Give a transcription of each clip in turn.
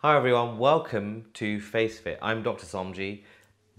Hi everyone, welcome to FaceFit. I'm Dr. Somji.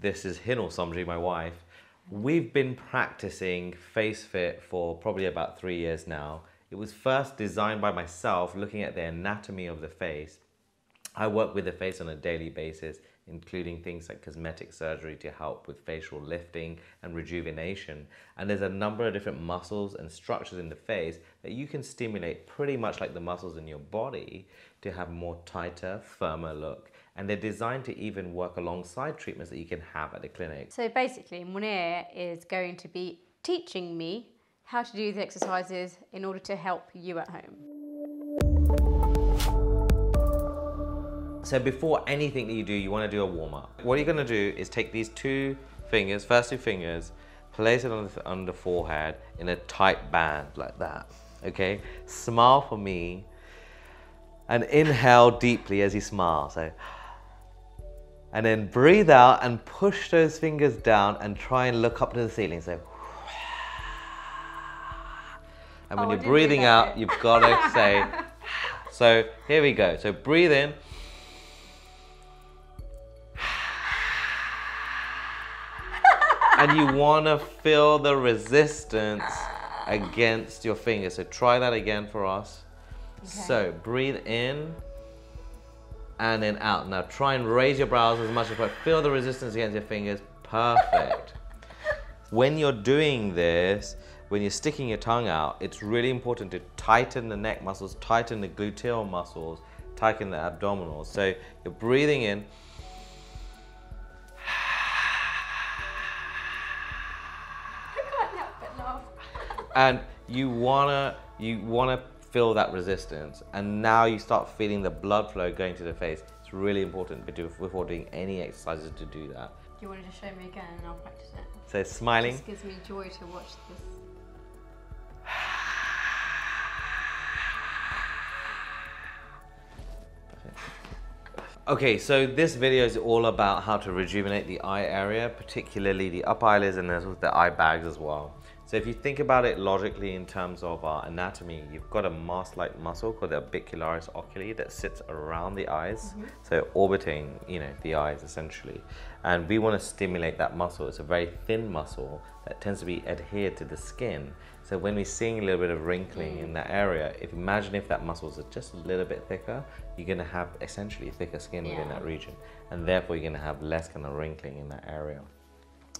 This is Hinal Somji, my wife. We've been practicing FaceFit for probably about 3 years now. It was first designed by myself, looking at the anatomy of the face. I work with the face on a daily basis, including things like cosmetic surgery to help with facial lifting and rejuvenation. And there's a number of different muscles and structures in the face that you can stimulate pretty much like the muscles in your body to have a more tighter, firmer look. And they're designed to even work alongside treatments that you can have at the clinic. So basically, Munir is going to be teaching me how to do the exercises in order to help you at home. So before anything that you do, you want to do a warm-up. What you're going to do is take these first two fingers, place it on the forehead in a tight band like that, okay? Smile for me and inhale deeply as you smile. So, and then breathe out and push those fingers down and try and look up to the ceiling. So, and when you're breathing out, you've got to say, so here we go. So breathe in. And you want to feel the resistance against your fingers. So try that again for us. Okay. So breathe in and then out. Now try and raise your brows as much as possible. Feel the resistance against your fingers. Perfect. When you're doing this, when you're sticking your tongue out, it's really important to tighten the neck muscles, tighten the gluteal muscles, tighten the abdominals. So you're breathing in. And you wanna feel that resistance, and now you start feeling the blood flow going to the face. It's really important before doing any exercises to do that. Do you want to just show me again and I'll practice it? So smiling. It just gives me joy to watch this. Okay, so this video is all about how to rejuvenate the eye area, particularly the upper eyelids and the eye bags as well. So if you think about it logically in terms of our anatomy, you've got a mask-like muscle called the orbicularis oculi that sits around the eyes, so orbiting, the eyes essentially. And we want to stimulate that muscle. It's a very thin muscle that tends to be adhered to the skin. So when we're seeing a little bit of wrinkling in that area, imagine if that muscle is just a little bit thicker, you're going to have essentially thicker skin within that region, and therefore you're going to have less kind of wrinkling in that area.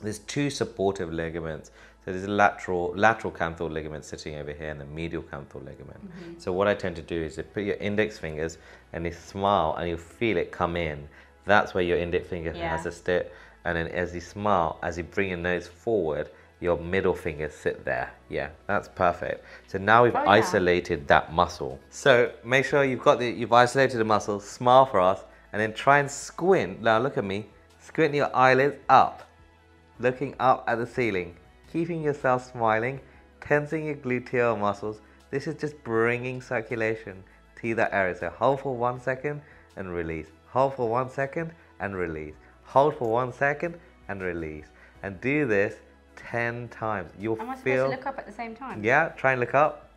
There's two supportive ligaments. So there's a lateral canthal ligament sitting over here and the medial canthal ligament. So what I tend to do is to put your index fingers and you smile and you feel it come in. That's where your index finger has to sit. And then as you smile, as you bring your nose forward, your middle fingers sit there. Yeah, that's perfect. So now we've isolated that muscle. So make sure you've isolated the muscle, smile for us, and then try and squint. Now look at me. Squint your eyelids up, looking up at the ceiling. Keeping yourself smiling, tensing your gluteal muscles. This is just bringing circulation to that area. So hold for 1 second and release. Hold for 1 second and release. Hold for 1 second and release. And do this 10 times. You'll Am I supposed to look up at the same time? Yeah, try and look up.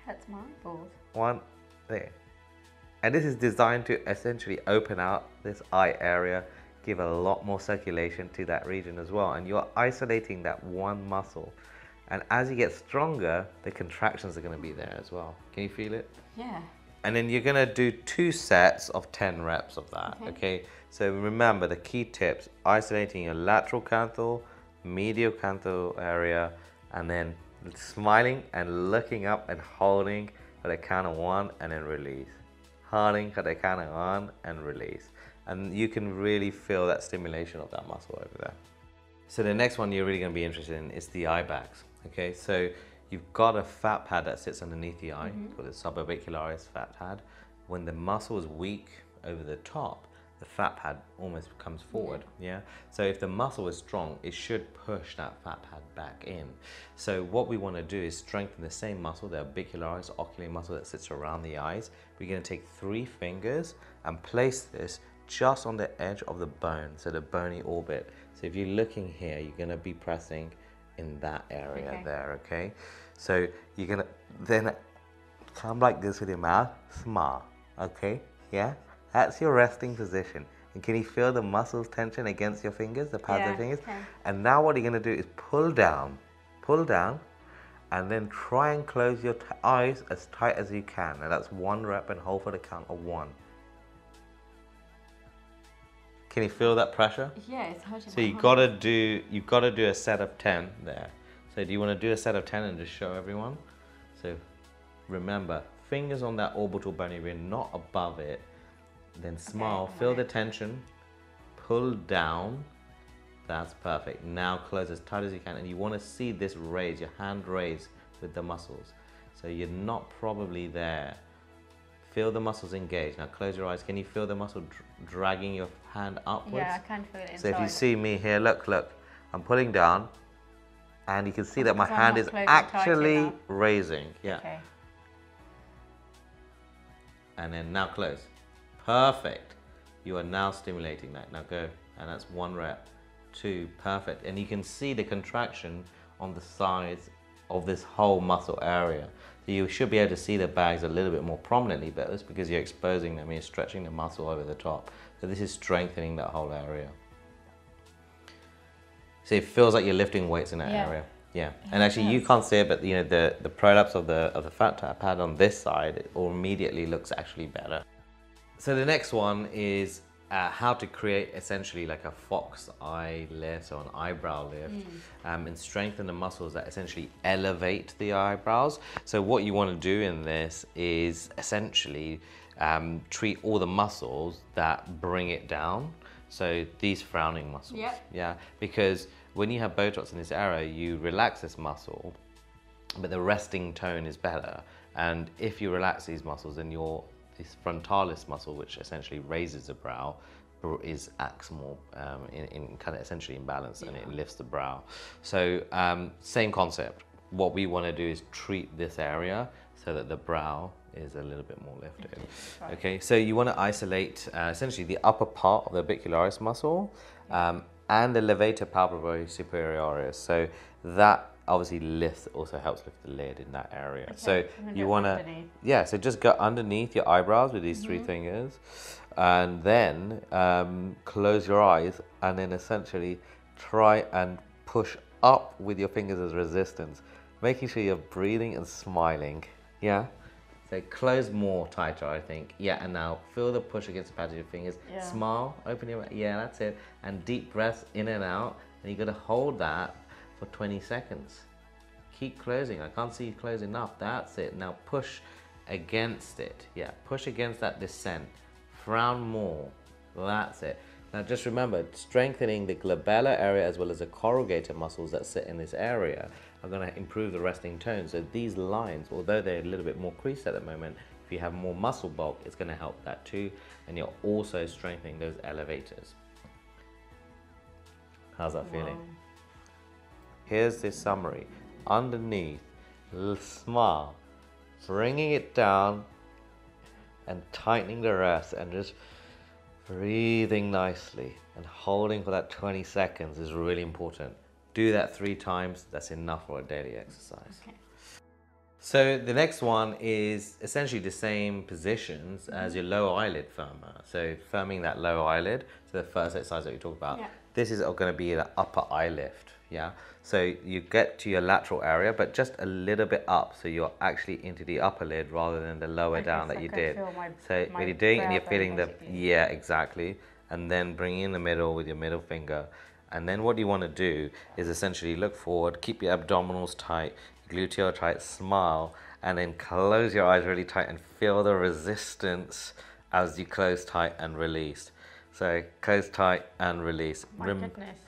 Hurts my eyeballs. One, there. And this is designed to essentially open out this eye area, give a lot more circulation to that region as well. And you're isolating that one muscle. And as you get stronger, the contractions are going to be there as well. Can you feel it? Yeah. And then you're going to do 2 sets of 10 reps of that, okay? So remember the key tips: isolating your lateral canthal, medial canthal area, and then smiling and looking up and holding at the count of 1 and then release. Holding at the count of 1 and release. And you can really feel that stimulation of that muscle over there. So the next one you're really going to be interested in is the eye bags. Okay, so you've got a fat pad that sits underneath the eye, called the suborbicularis fat pad. When the muscle is weak over the top, the fat pad almost comes forward. Yeah. So if the muscle is strong, it should push that fat pad back in. So what we want to do is strengthen the same muscle, the orbicularis oculi muscle that sits around the eyes. We're going to take 3 fingers and place this just on the edge of the bone, so the bony orbit. So if you're looking here, you're going to be pressing in that area there, okay? So you're going to then come like this with your mouth, smile, okay? Yeah? That's your resting position. And can you feel the muscles tension against your fingers, the pads of your fingers? Okay. And now what you're going to do is pull down, and then try and close your eyes as tight as you can. And that's 1 rep and hold for the count of 1. Can you feel that pressure? Yeah, it's hurting. So you've got to do a set of 10 there. So do you want to do a set of 10 and just show everyone? So remember, fingers on that orbital bony ring, not above it. Then smile, Okay, feel the tension, pull down. That's perfect. Now close as tight as you can, and you want to see this raise, your hand raise with the muscles. So you're not probably there. Feel the muscles engage. Now close your eyes. Can you feel the muscle dragging your hand upwards? Yeah, I can feel it inside. So if you see me here, look, I'm pulling down, and you can see that my I'm hand not is closing tight actually enough. raising. Yeah. Okay. And then now close. Perfect. You are now stimulating that. Now go. And that's 1 rep. 2. Perfect. And you can see the contraction on the sides of this whole muscle area. So you should be able to see the bags a little bit more prominently, but it's because you're exposing them, you're stretching the muscle over the top. So this is strengthening that whole area. So it feels like you're lifting weights in that area. Yeah. And actually you can't see it, but you know the prolapse of the fat pad on this side, it immediately looks actually better. So the next one is how to create essentially like a fox eye lift or an eyebrow lift and strengthen the muscles that essentially elevate the eyebrows. So what you want to do in this is essentially treat all the muscles that bring it down. So these frowning muscles. Yep. Yeah, because when you have Botox in this area, you relax this muscle, but the resting tone is better. And if you relax these muscles, then this frontalis muscle, which essentially raises the brow, acts more in kind of essentially in balance, and it lifts the brow. So same concept. What we want to do is treat this area so that the brow is a little bit more lifted. Right. Okay, so you want to isolate essentially the upper part of the orbicularis muscle and the levator palpebrae superioris. So that obviously also helps lift the lid in that area. Okay, so you want to, so just go underneath your eyebrows with these 3 fingers, and then close your eyes, and then essentially try and push up with your fingers as resistance, making sure you're breathing and smiling. Yeah. So close more tighter, I think. Yeah, and now feel the push against the pads of your fingers. Yeah. Smile, open your mouth. Yeah, that's it. And deep breaths in and out. And you're going to hold that for 20 seconds. Keep closing. I can't see you close enough. That's it. Now push against it. Yeah, push against that descent. Frown more. That's it. Now just remember, strengthening the glabellar area as well as the corrugator muscles that sit in this area are going to improve the resting tone. So these lines, although they're a little bit more creased at the moment, if you have more muscle bulk, it's going to help that too. And you're also strengthening those elevators. How's that feeling? Here's this summary. Underneath, smile, bringing it down and tightening the rest, and just breathing nicely and holding for that 20 seconds is really important. Do that 3 times. That's enough for a daily exercise. Okay. So the next one is essentially the same positions as your lower eyelid firmer. So firming that lower eyelid. So the first exercise that we talked about. Yeah. This is going to be an upper eye lift. Yeah. So you get to your lateral area, but just a little bit up. So you're actually into the upper lid rather than the lower down that you did. So when you're doing it and you're feeling the, yeah, exactly. And then bring in the middle with your middle finger. And then what you want to do is essentially look forward, keep your abdominals tight, gluteal tight, smile, and then close your eyes really tight and feel the resistance as you close tight and release. So close tight and release. My goodness.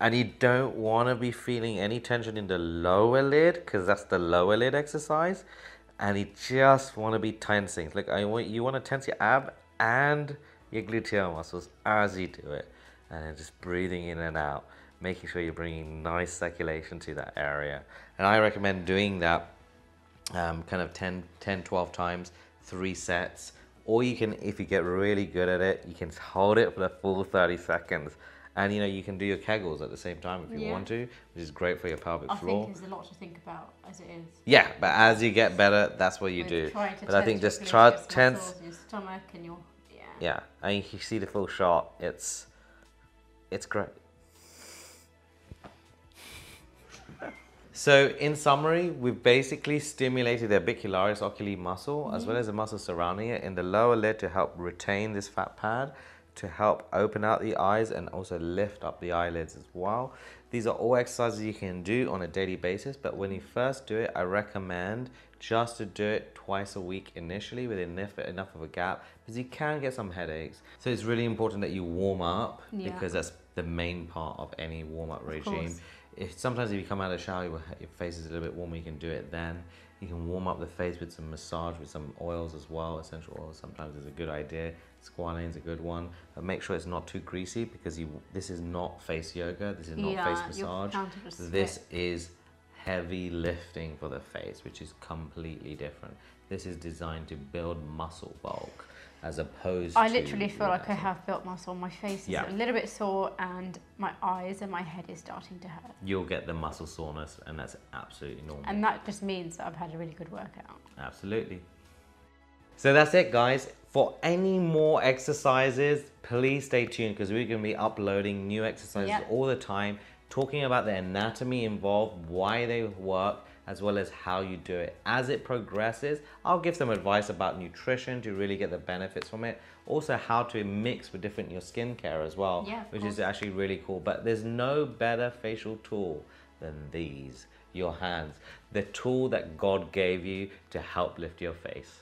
And you don't want to be feeling any tension in the lower lid, because that's the lower lid exercise. And you just want to be tensing. Like you want to tense your ab and your gluteal muscles as you do it. And then just breathing in and out, making sure you're bringing nice circulation to that area. And I recommend doing that kind of 10, 12 times, 3 sets. Or you can, if you get really good at it, you can hold it for the full 30 seconds. And you know, you can do your kegels at the same time if you want to, which is great for your pelvic floor. I think there's a lot to think about as it is. Yeah, but as you get better, that's what you do. But I think just try tense. Your stomach and your, Yeah, and you see the full shot. It's great. So in summary, we've basically stimulated the orbicularis oculi muscle as well as the muscle surrounding it in the lower lid to help retain this fat pad, to help open out the eyes and also lift up the eyelids as well. These are all exercises you can do on a daily basis, but when you first do it, I recommend just to do it twice a week initially with enough of a gap, because you can get some headaches. So it's really important that you warm up, because that's the main part of any warm-up regime. Sometimes if you come out of the shower, your face is a little bit warmer, you can do it then. You can warm up the face with some massage, with some oils as well. Essential oils sometimes is a good idea. Squalane is a good one. But make sure it's not too greasy, because this is not face yoga. This is not face massage. This is heavy lifting for the face, which is completely different. This is designed to build muscle bulk, as opposed to... I literally feel like I have built muscle. My face is a little bit sore, and my eyes and my head is starting to hurt. You'll get the muscle soreness, and that's absolutely normal. And that just means that I've had a really good workout. Absolutely. So that's it, guys. For any more exercises, please stay tuned, because we're going to be uploading new exercises all the time, talking about the anatomy involved, why they work, as well as how you do it. As it progresses, I'll give some advice about nutrition to really get the benefits from it. Also how to mix with your skincare as well, which is actually really cool. But there's no better facial tool than these, your hands. The tool that God gave you to help lift your face.